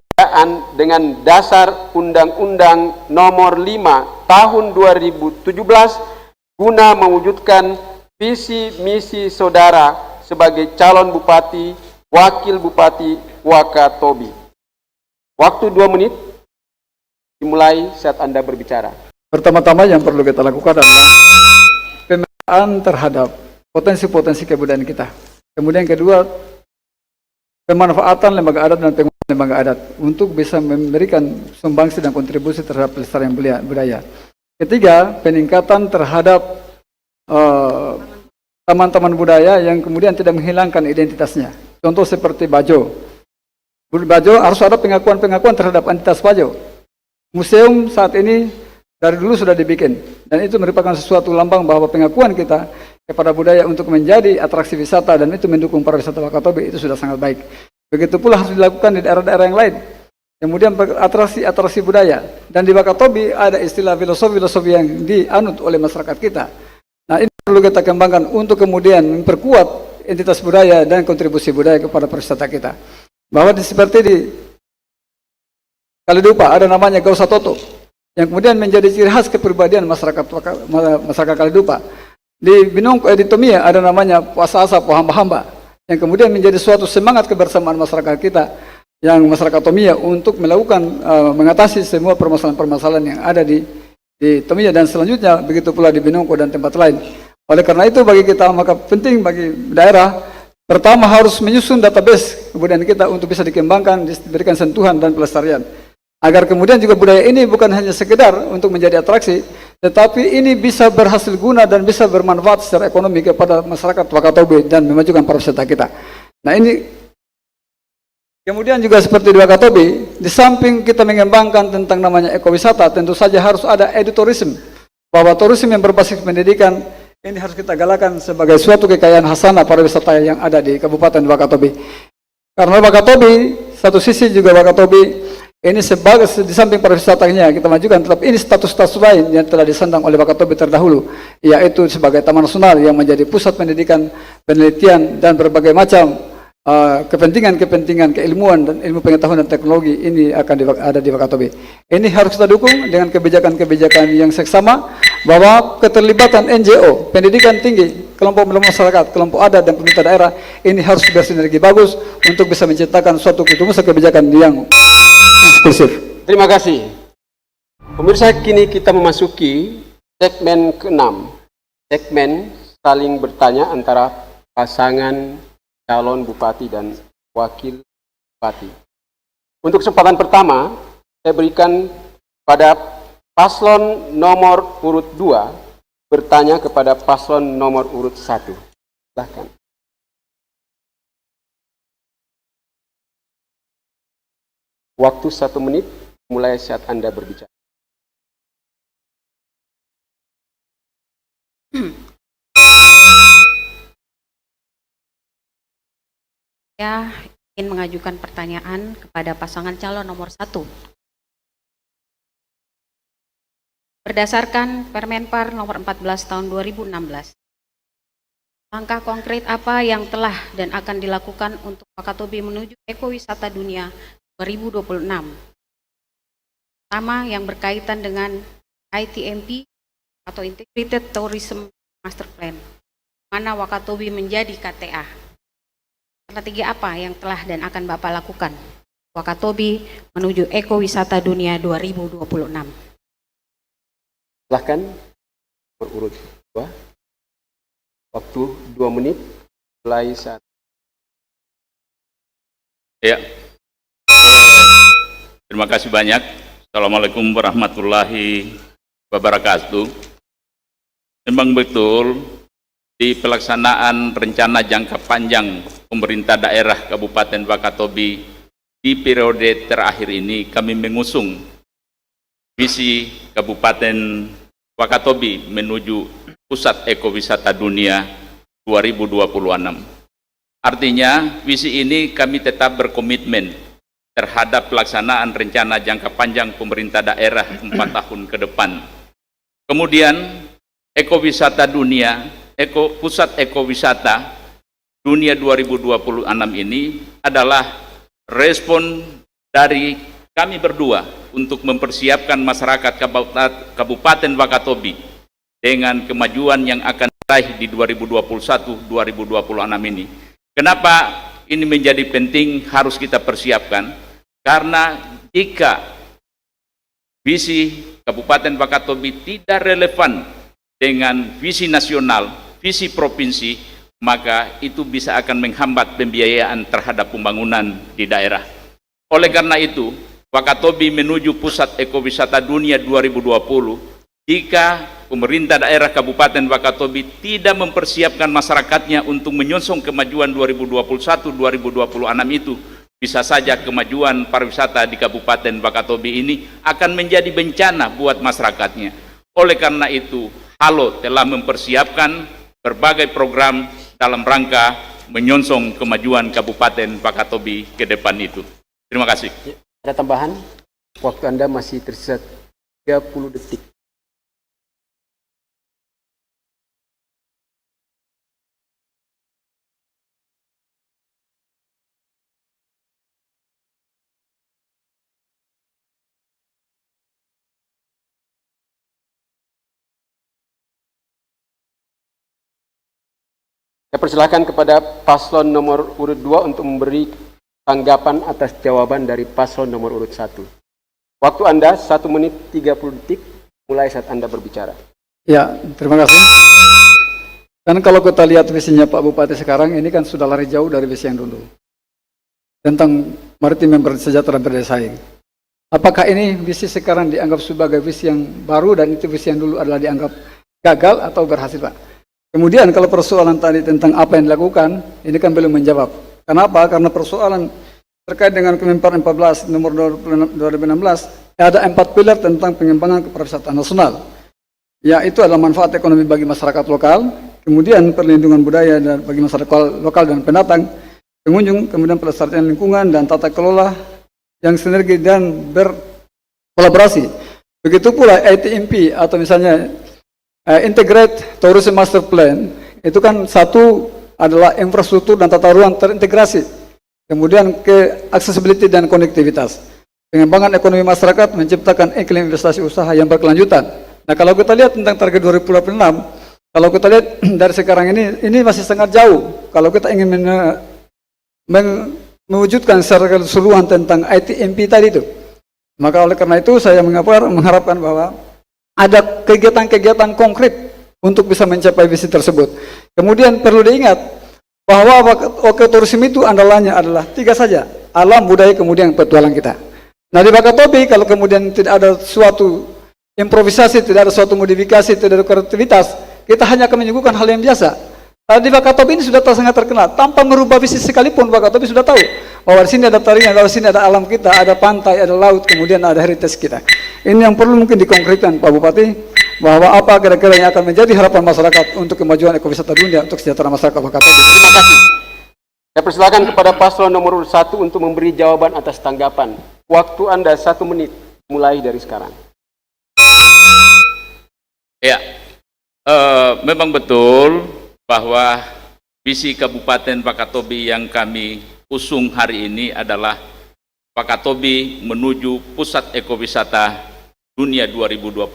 dengan dasar Undang-Undang Nomor 5 Tahun 2017 guna mewujudkan visi misi saudara sebagai calon bupati, wakil bupati Wakatobi? Waktu 2 menit dimulai saat Anda berbicara. Pertama-tama yang perlu kita lakukan adalah pemetaan terhadap potensi-potensi kebudayaan kita. Kemudian kedua, pemanfaatan lembaga adat dan penguatan lembaga adat untuk bisa memberikan sumbangsi dan kontribusi terhadap pelestarian budaya. Ketiga, peningkatan terhadap taman-taman budaya yang kemudian tidak menghilangkan identitasnya. Contoh seperti Bajo. Bajo harus ada pengakuan-pengakuan terhadap entitas Bajo. Museum saat ini dari dulu sudah dibikin, dan itu merupakan sesuatu lambang bahwa pengakuan kita kepada budaya untuk menjadi atraksi wisata dan itu mendukung pariwisata Wakatobi itu sudah sangat baik. Begitu pula harus dilakukan di daerah-daerah yang lain. Kemudian atraksi budaya, dan di Wakatobi ada istilah filosofi yang dianut oleh masyarakat kita. Nah, ini perlu kita kembangkan untuk kemudian memperkuat entitas budaya dan kontribusi budaya kepada pariwisata kita. Bahwa seperti di Kalidupa ada namanya Gausa Toto. yang kemudian menjadi ciri khas kepribadian masyarakat Kalidupa. Di Binongko di Tomia ada namanya puasa asa po hamba-hamba yang kemudian menjadi suatu semangat kebersamaan masyarakat kita yang masyarakat Tomia untuk melakukan mengatasi semua permasalahan-permasalahan yang ada di Tomia dan selanjutnya begitu pula di Binongko dan tempat lain. Oleh karena itu bagi kita maka penting bagi daerah pertama harus menyusun database kemudian kita untuk bisa dikembangkan, diberikan sentuhan dan pelestarian. Agar kemudian juga budaya ini bukan hanya sekedar untuk menjadi atraksi, tetapi ini bisa berhasil guna dan bisa bermanfaat secara ekonomi kepada masyarakat Wakatobi dan memajukan pariwisata kita. Nah ini kemudian juga seperti di Wakatobi, di samping kita mengembangkan tentang namanya ekowisata, tentu saja harus ada edutourism, bahwa tourism yang berbasis pendidikan ini harus kita galakan sebagai suatu kekayaan hasanah pariwisata yang ada di Kabupaten Wakatobi. Karena Wakatobi, satu sisi juga Wakatobi ini sebagai di samping pariwisatanya kita majukan, tetapi ini status-status lain yang telah disandang oleh Wakatobi terdahulu, yaitu sebagai taman nasional yang menjadi pusat pendidikan, penelitian dan berbagai macam kepentingan keilmuan dan ilmu pengetahuan dan teknologi ini akan ada di Wakatobi. Ini harus kita dukung dengan kebijakan-kebijakan yang seksama bahwa keterlibatan NGO, pendidikan tinggi, kelompok masyarakat, kelompok adat dan pemerintah daerah ini harus bersinergi bagus untuk bisa menciptakan suatu kebijakan yang eksklusif. Terima kasih. Pemirsa, kini kita memasuki segmen ke-6. Segmen saling bertanya antara pasangan calon bupati dan wakil bupati. Untuk kesempatan pertama, saya berikan pada paslon nomor urut 2 bertanya kepada paslon nomor urut 1. Silakan. Waktu 1 menit mulai saat Anda berbicara. Saya ingin mengajukan pertanyaan kepada pasangan calon nomor 1. Berdasarkan Permenpar nomor 14 tahun 2016, langkah konkret apa yang telah dan akan dilakukan untuk Wakatobi menuju ekowisata dunia 2026? Pertama yang berkaitan dengan ITMP atau Integrated Tourism Master Plan, mana Wakatobi menjadi KTA. Strategi apa yang telah dan akan Bapak lakukan Wakatobi menuju ekowisata dunia 2026? Silahkan, berurut 2. Waktu 2 menit, mulai saat. Ya, terima kasih banyak. Assalamualaikum warahmatullahi wabarakatuh. Memang betul, di pelaksanaan rencana jangka panjang pemerintah daerah Kabupaten Wakatobi di periode terakhir ini kami mengusung visi Kabupaten Wakatobi menuju pusat ekowisata dunia 2026. Artinya visi ini kami tetap berkomitmen terhadap pelaksanaan rencana jangka panjang pemerintah daerah 4 tahun ke depan. Kemudian ekowisata dunia, pusat ekowisata dunia 2026 ini adalah respon dari kami berdua untuk mempersiapkan masyarakat Kabupaten Wakatobi dengan kemajuan yang akan diraih di 2021-2026 ini. Kenapa ini menjadi penting harus kita persiapkan? Karena jika visi Kabupaten Wakatobi tidak relevan dengan visi nasional, visi provinsi, maka itu bisa akan menghambat pembiayaan terhadap pembangunan di daerah. Oleh karena itu, Wakatobi menuju pusat ekowisata dunia 2020, jika pemerintah daerah Kabupaten Wakatobi tidak mempersiapkan masyarakatnya untuk menyongsong kemajuan 2021-2026 itu, bisa saja kemajuan pariwisata di Kabupaten Wakatobi ini akan menjadi bencana buat masyarakatnya. Oleh karena itu, Halo telah mempersiapkan berbagai program dalam rangka menyongsong kemajuan Kabupaten Wakatobi ke depan itu. Terima kasih. Ada tambahan? Waktu Anda masih tersisa 30 detik. Saya persilakan kepada paslon nomor urut 2 untuk memberi tanggapan atas jawaban dari paslon nomor urut 1. Waktu Anda 1 menit 30 detik mulai saat Anda berbicara. Ya, terima kasih. Dan kalau kita lihat visinya Pak Bupati sekarang, ini kan sudah lari jauh dari visi yang dulu. Tentang maritim yang bersejahtera dan berdaya saing. Apakah ini visi sekarang dianggap sebagai visi yang baru dan itu visi yang dulu adalah dianggap gagal atau berhasil, Pak? Kemudian kalau persoalan tadi tentang apa yang dilakukan, ini kan belum menjawab. Kenapa? Karena persoalan terkait dengan Kemenpar 14 nomor 2016, ada 4 pilar tentang pengembangan kepariwisataan nasional. Yaitu adalah manfaat ekonomi bagi masyarakat lokal, kemudian perlindungan budaya dan bagi masyarakat lokal dan pendatang, pengunjung, kemudian pelestarian lingkungan dan tata kelola yang sinergi dan berkolaborasi. Begitu pula ITMP atau misalnya Integrated Tourism Master Plan, itu kan satu adalah infrastruktur dan tata ruang terintegrasi, kemudian ke accessibility dan konektivitas, pengembangan ekonomi masyarakat, menciptakan iklim investasi usaha yang berkelanjutan. Nah, kalau kita lihat tentang target 2026, kalau kita lihat dari sekarang ini masih sangat jauh. Kalau kita ingin mewujudkan secara keseluruhan tentang ITMP tadi itu, maka oleh karena itu saya mengharapkan bahwa ada kegiatan-kegiatan konkret untuk bisa mencapai visi tersebut. Kemudian perlu diingat bahwa ekoturisme itu andalannya adalah 3 saja, alam, budaya, kemudian petualang kita. Nah, di Wakatobi kalau kemudian tidak ada suatu improvisasi, tidak ada suatu modifikasi, tidak ada kreativitas, kita hanya akan menyuguhkan hal yang biasa. Di Wakatobi ini sudah sangat terkenal, tanpa merubah visi sekalipun Wakatobi sudah tahu bahwa di sini ada tarian, di sini ada alam kita, ada pantai, ada laut, kemudian ada heritage kita. Ini yang perlu mungkin dikonkretkan Pak Bupati, bahwa apa kira-kira yang akan menjadi harapan masyarakat untuk kemajuan ekowisata dunia untuk sejahtera masyarakat Wakatobi. Terima kasih. Saya persilakan kepada paslon nomor urut 1 untuk memberi jawaban atas tanggapan. Waktu Anda 1 menit mulai dari sekarang. Ya, memang betul bahwa visi Kabupaten Wakatobi yang kami usung hari ini adalah Wakatobi menuju pusat ekowisata dunia 2026.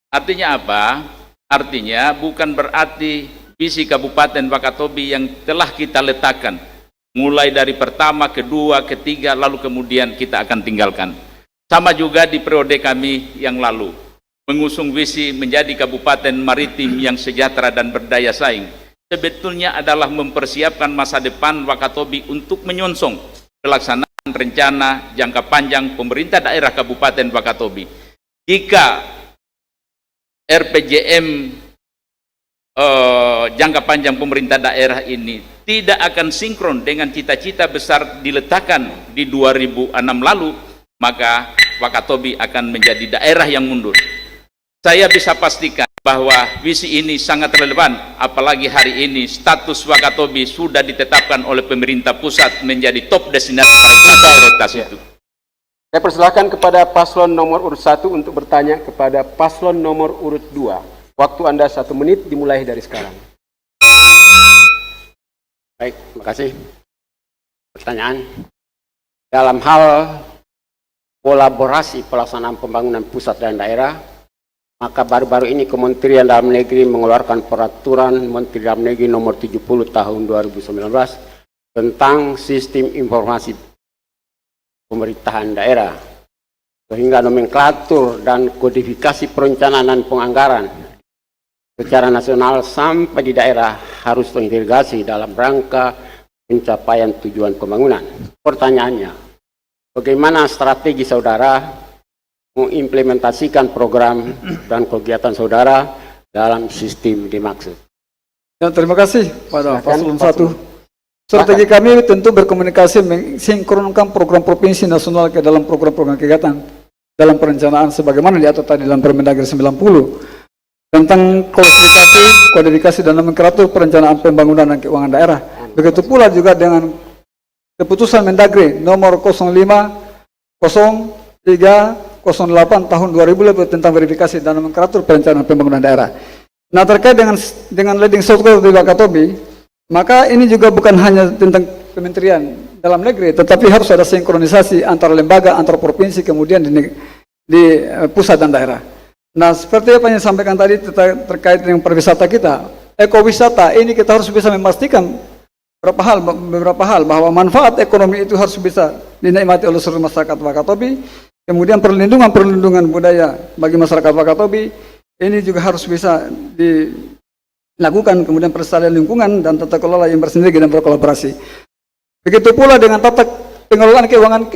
Artinya apa? Artinya bukan berarti visi Kabupaten Wakatobi yang telah kita letakkan mulai dari pertama, kedua, ketiga, lalu kemudian kita akan tinggalkan. Sama juga di periode kami yang lalu, mengusung visi menjadi kabupaten maritim yang sejahtera dan berdaya saing, sebetulnya adalah mempersiapkan masa depan Wakatobi untuk menyongsong pelaksanaan rencana jangka panjang pemerintah daerah Kabupaten Wakatobi. Jika RPJM jangka panjang pemerintah daerah ini tidak akan sinkron dengan cita-cita besar diletakkan di 2006 lalu, maka Wakatobi akan menjadi daerah yang mundur. Saya bisa pastikan bahwa visi ini sangat relevan, apalagi hari ini status Wakatobi sudah ditetapkan oleh pemerintah pusat menjadi top destinasi pariwisata prioritas itu. Saya persilakan kepada paslon nomor urut 1 untuk bertanya kepada paslon nomor urut 2. Waktu Anda 1 menit dimulai dari sekarang. Baik, terima kasih. Pertanyaan, dalam hal kolaborasi pelaksanaan pembangunan pusat dan daerah, maka baru-baru ini Kementerian Dalam Negeri mengeluarkan peraturan Menteri Dalam Negeri nomor 70 tahun 2019 tentang sistem informasi pemerintahan daerah, sehingga nomenklatur dan kodifikasi perencanaan dan penganggaran secara nasional sampai di daerah harus terintegrasi dalam rangka pencapaian tujuan pembangunan. Pertanyaannya, bagaimana strategi saudara mengimplementasikan program dan kegiatan saudara dalam sistem dimaksud? Ya, terima kasih pada paslon 1. Strategi kami tentu berkomunikasi mensinkronkan program provinsi nasional ke dalam program-program kegiatan dalam perencanaan sebagaimana diatur tadi dalam Permendagri 90 tentang klasifikasi, kodifikasi dan nomenklatur perencanaan pembangunan dan keuangan daerah. Begitu pula juga dengan keputusan Mendagri nomor 050308 tahun 2000 tentang verifikasi dan nomenklatur perencanaan pembangunan daerah. Nah, terkait dengan leading software di Wakatobi, maka ini juga bukan hanya tentang Kementerian Dalam Negeri, tetapi harus ada sinkronisasi antara lembaga, antar provinsi, kemudian di pusat dan daerah. Nah, seperti apa yang disampaikan tadi terkait dengan pariwisata kita, ekowisata ini kita harus bisa memastikan beberapa hal bahwa manfaat ekonomi itu harus bisa dinikmati oleh seluruh masyarakat Wakatobi. Kemudian perlindungan budaya bagi masyarakat Wakatobi ini juga harus bisa dilakukan. Kemudian pelestarian lingkungan dan tata kelola yang bersinergi dan berkolaborasi. Begitu pula dengan tata pengelolaan keuangan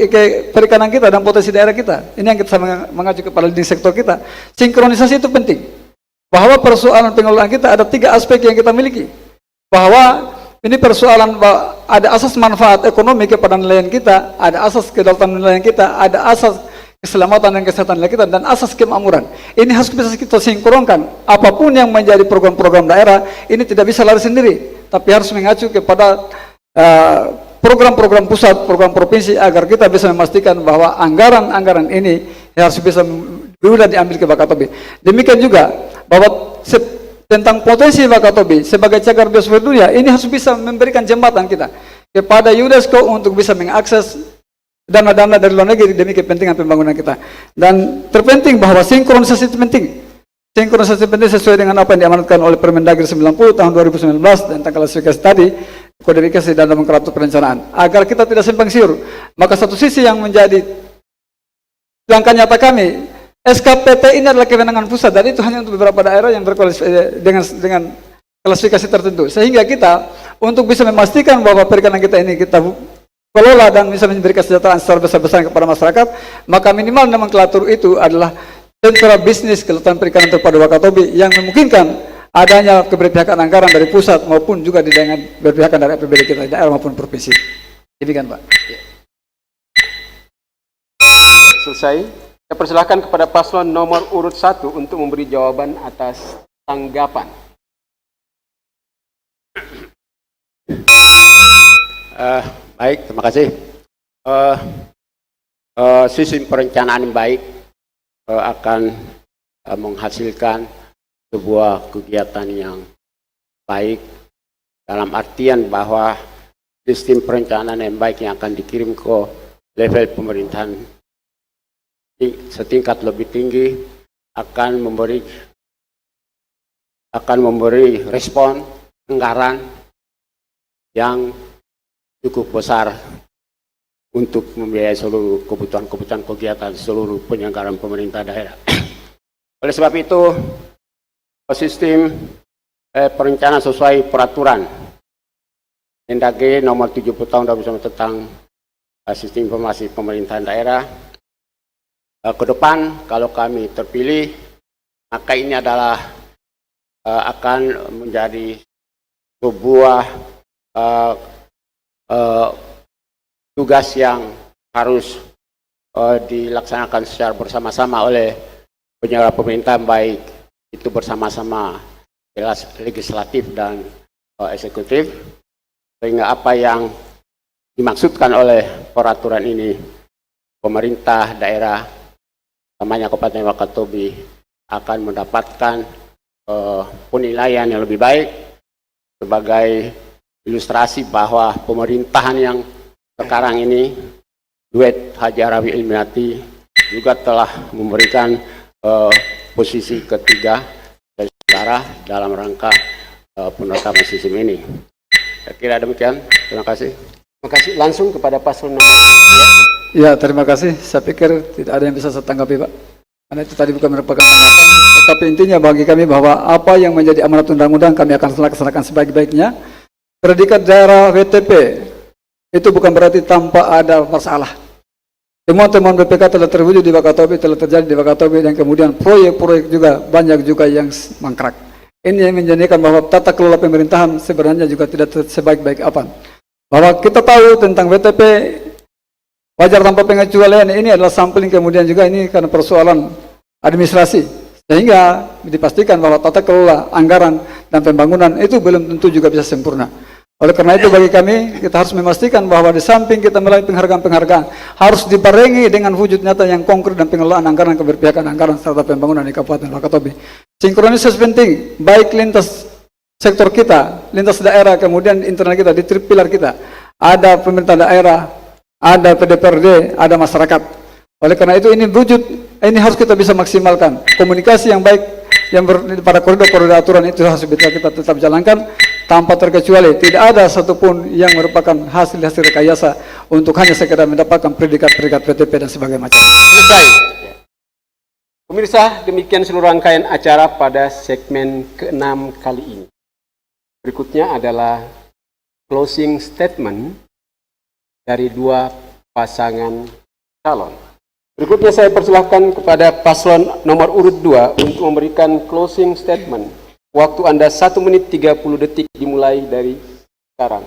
perikanan kita dan potensi daerah kita. Ini yang kita mengacu kepada leading sektor kita. Sinkronisasi itu penting. Bahwa persoalan pengelolaan kita ada 3 aspek yang kita miliki. Bahwa ini persoalan ada asas manfaat ekonomi kepada nelayan kita, ada asas kedaulatan nelayan kita, ada asas keselamatan dan kesehatan nelayan kita, dan asas kemakmuran. Ini harus bisa kita sinkronkan. Apapun yang menjadi program-program daerah, ini tidak bisa lari sendiri, tapi harus mengacu kepada program-program pusat, program provinsi, agar kita bisa memastikan bahwa anggaran-anggaran ini harus bisa mudah diambil ke Wakatobi. Demikian juga bahwa tentang potensi Wakatobi sebagai cagar biosfer dunia, ini harus bisa memberikan jembatan kita kepada UNESCO untuk bisa mengakses dana-dana dari luar negeri demi kepentingan pembangunan kita. Dan terpenting bahwa sinkronisasi itu penting. Sinkronisasi penting sesuai dengan apa yang diamanatkan oleh Permendagri 90 tahun 2019 tentang klasifikasi tadi, kodifikasi dan nomenklatur perencanaan. Agar kita tidak simpang siur. Maka satu sisi yang menjadi langkah nyata kami, SKPT ini adalah kewenangan pusat, dan itu hanya untuk beberapa daerah yang berkualifikasi dengan klasifikasi tertentu. Sehingga kita untuk bisa memastikan bahwa perikanan kita ini kita kelola dan bisa memberikan kesejahteraan secara besar-besaran kepada masyarakat, maka minimal nomenklatur itu adalah sentra bisnis kelautan perikanan terpadu Wakatobi yang memungkinkan adanya keberpihakan anggaran dari pusat maupun juga dengan berpihakan dari APBD kita daerah maupun provinsi. Demikian, Pak. Selesai. Saya persilahkan kepada paslon nomor urut 1 untuk memberi jawaban atas tanggapan. Baik, terima kasih. Sistem perencanaan yang baik akan menghasilkan sebuah kegiatan yang baik, dalam artian bahwa sistem perencanaan yang baik yang akan dikirim ke level pemerintahan setingkat lebih tinggi akan memberi respon anggaran yang cukup besar untuk membiayai seluruh kebutuhan kegiatan seluruh penyelenggaraan pemerintah daerah. Oleh sebab itu, sistem perencanaan sesuai peraturan Mendagri nomor 70 tahun 2019 tentang sistem informasi pemerintahan daerah. Ke depan kalau kami terpilih, maka ini adalah akan menjadi sebuah tugas yang harus dilaksanakan secara bersama-sama oleh penyelenggara pemerintahan, baik itu bersama-sama legislatif dan eksekutif, sehingga apa yang dimaksudkan oleh peraturan ini, pemerintah daerah namanya Kabupaten Wakatobi akan mendapatkan penilaian yang lebih baik sebagai ilustrasi bahwa pemerintahan yang sekarang ini, duet Haji Arabi Ilmiati, juga telah memberikan posisi ketiga dari saudara dalam rangka penetapan sistem ini. Saya kira demikian. Terima kasih. Terima kasih. Langsung kepada paslon nomor 2. Ya, terima kasih. Saya pikir tidak ada yang bisa saya tanggapi, Pak. Karena itu tadi bukan merupakan tanggapan. Tetapi intinya bagi kami bahwa apa yang menjadi amanat undang-undang kami akan laksanakan sebaik-baiknya. Predikat daerah WTP itu bukan berarti tanpa ada masalah. Temuan-temuan BPK telah terwujud di Wakatobi, telah terjadi di Wakatobi, dan kemudian proyek-proyek juga banyak juga yang mangkrak. Ini yang menjadikan bahwa tata kelola pemerintahan sebenarnya juga tidak sebaik-baik apa. Bahwa kita tahu tentang WTP wajar tanpa pengecualian ini adalah sampling, kemudian juga ini karena persoalan administrasi, sehingga dipastikan bahwa tata kelola anggaran dan pembangunan itu belum tentu juga bisa sempurna. Oleh karena itu bagi kami, kita harus memastikan bahwa di samping kita melalui penghargaan-penghargaan, harus dibarengi dengan wujud nyata yang konkret dan pengelolaan anggaran, keberpihakan anggaran serta pembangunan di Kabupaten Wakatobi. Sinkronisasi penting, baik lintas sektor kita, lintas daerah, kemudian internal kita, di pilar kita. Ada pemerintah daerah, ada PDPRD, ada masyarakat. Oleh karena itu ini wujud ini harus kita bisa maksimalkan. Komunikasi yang baik yang pada koridor-koridor aturan itu harus bisa kita tetap jalankan tanpa terkecuali. Tidak ada satupun yang merupakan hasil-hasil rekayasa untuk hanya sekedar mendapatkan predikat-predikat PTP dan sebagainya macam. Selesai. Pemirsa, demikian seluruh rangkaian acara pada segmen ke-6 kali ini. Berikutnya adalah closing statement dari dua pasangan calon. Berikutnya saya persilahkan kepada paslon nomor urut 2 untuk memberikan closing statement. Waktu Anda 1 menit 30 detik dimulai dari sekarang.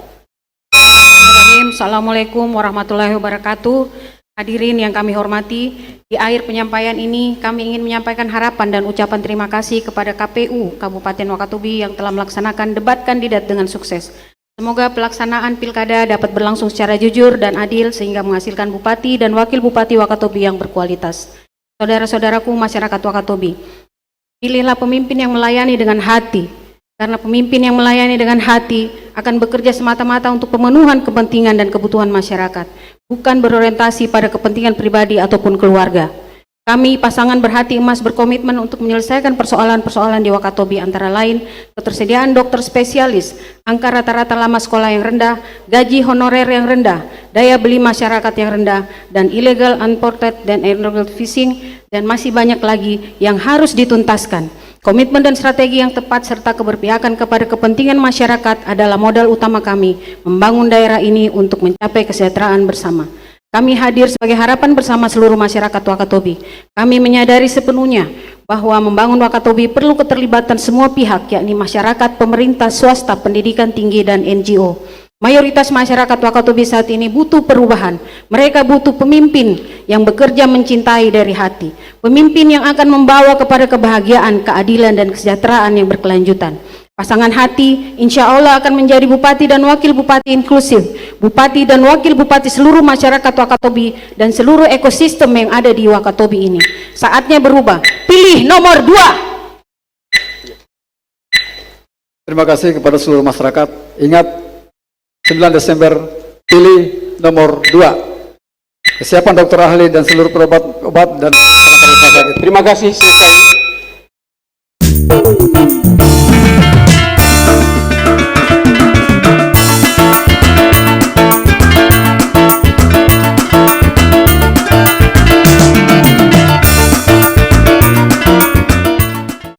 Assalamualaikum warahmatullahi wabarakatuh. Hadirin yang kami hormati, di akhir penyampaian ini kami ingin menyampaikan harapan dan ucapan terima kasih kepada KPU Kabupaten Wakatobi yang telah melaksanakan debat kandidat dengan sukses. Semoga pelaksanaan pilkada dapat berlangsung secara jujur dan adil sehingga menghasilkan bupati dan wakil bupati Wakatobi yang berkualitas. Saudara-saudaraku masyarakat Wakatobi, pilihlah pemimpin yang melayani dengan hati, karena pemimpin yang melayani dengan hati akan bekerja semata-mata untuk pemenuhan kepentingan dan kebutuhan masyarakat, bukan berorientasi pada kepentingan pribadi ataupun keluarga. Kami pasangan berhati emas berkomitmen untuk menyelesaikan persoalan-persoalan di Wakatobi, antara lain ketersediaan dokter spesialis, angka rata-rata lama sekolah yang rendah, gaji honorer yang rendah, daya beli masyarakat yang rendah, dan illegal, unported, dan illegal fishing, dan masih banyak lagi yang harus dituntaskan. Komitmen dan strategi yang tepat serta keberpihakan kepada kepentingan masyarakat adalah modal utama kami membangun daerah ini untuk mencapai kesejahteraan bersama. Kami hadir sebagai harapan bersama seluruh masyarakat Wakatobi. Kami menyadari sepenuhnya bahwa membangun Wakatobi perlu keterlibatan semua pihak, yakni masyarakat, pemerintah, swasta, pendidikan tinggi, dan NGO. Mayoritas masyarakat Wakatobi saat ini butuh perubahan. Mereka butuh pemimpin yang bekerja mencintai dari hati. Pemimpin yang akan membawa kepada kebahagiaan, keadilan, dan kesejahteraan yang berkelanjutan. Pasangan hati insya Allah akan menjadi bupati dan wakil bupati inklusif, bupati dan wakil bupati seluruh masyarakat Wakatobi dan seluruh ekosistem yang ada di Wakatobi ini. Saatnya berubah. Pilih nomor 2. Terima kasih kepada seluruh masyarakat. Ingat, 9 Desember pilih nomor 2. Kesiapan dokter ahli dan seluruh perobat obat dan Terima kasih, selesai.